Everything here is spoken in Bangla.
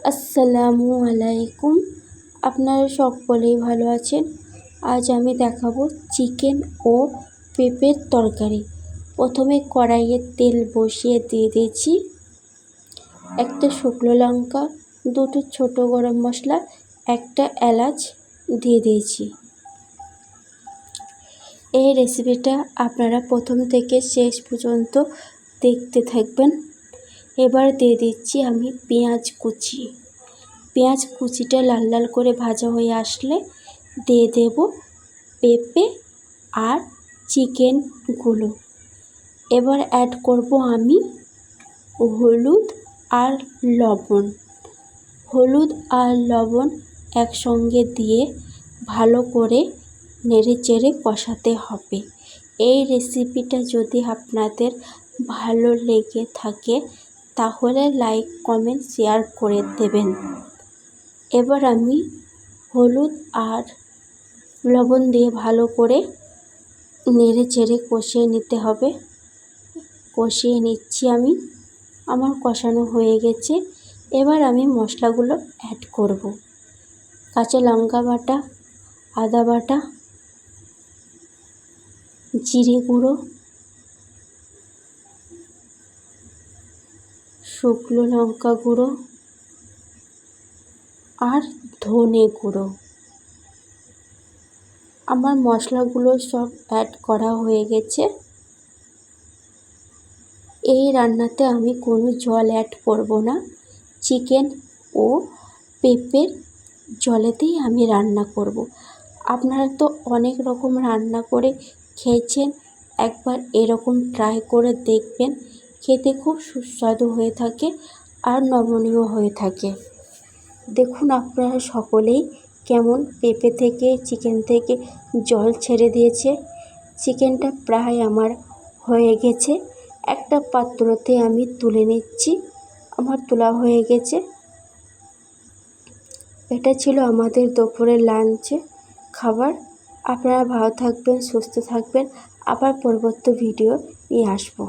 আসসালামু আলাইকুম। আপনারা সকলেই ভালো আছেন। আজ আমি দেখাবো চিকেন ও পেঁপের তরকারি। প্রথমে কড়াইয়ে তেল বসিয়ে দিয়ে দিয়েছি, একটা শুকনো লঙ্কা, দুটো ছোট গরম মশলা, একটা এলাচ দিয়ে দিয়েছি। এই রেসিপিটা আপনারা প্রথম থেকে শেষ পর্যন্ত দেখতে থাকবেন। এবার দিয়ে দিচ্ছি আমি পেঁয়াজ কুচি। পেঁয়াজ কুচিটা লাল লাল করে ভাজা হয়ে আসলে দিয়ে দেব পেঁপে আর চিকেনগুলো। এবার অ্যাড করব আমি হলুদ আর লবণ। হলুদ আর লবণ একসঙ্গে দিয়ে ভালো করে নেড়ে চেড়ে কষাতে হবে। এই রেসিপিটা যদি আপনাদের ভালো লেগে থাকে তাহলে লাইক কমেন্ট শেয়ার করে দেবেন। এবার আমি হলুদ আর লবণ দিয়ে ভালো করে নেড়ে চেড়ে কষিয়ে নিতে হবে। কষিয়ে নিচ্ছি আমি, আমার কষানো হয়ে গেছে। এবার আমি মশলাগুলো অ্যাড করব। কাঁচা লঙ্কা বাটা, আদা বাটা, জিরে গুঁড়ো, শুকনো লঙ্কা গুঁড়ো আর ধনে গুঁড়ো। আমার মশলাগুলো সব অ্যাড করা হয়ে গেছে। এই রান্নাতে আমি কোনো জল অ্যাড করব না। চিকেন ও পেঁপের জলেতেই আমি রান্না করব। আপনারা তো অনেক রকম রান্না করে খেয়েছেন, একবার এরকম ট্রাই করে দেখবেন। খেতে খুব সুস্বাদু হয়ে থাকে আর নমনীয় হয়ে থাকে। দেখুন আপনারা সকলেই কেমন পেঁপে থেকে চিকেন থেকে জল ছেড়ে দিয়েছে। চিকেনটা প্রায় আমার হয়ে গেছে। একটা পাত্রতে আমি তুলে নিচ্ছি, আমার তোলা হয়ে গেছে। এটা ছিল আমাদের দুপুরের লাঞ্চে খাবার। আপনারা ভালো থাকবেন, সুস্থ থাকবেন। আবার পরবর্তী ভিডিও নিয়ে আসবো।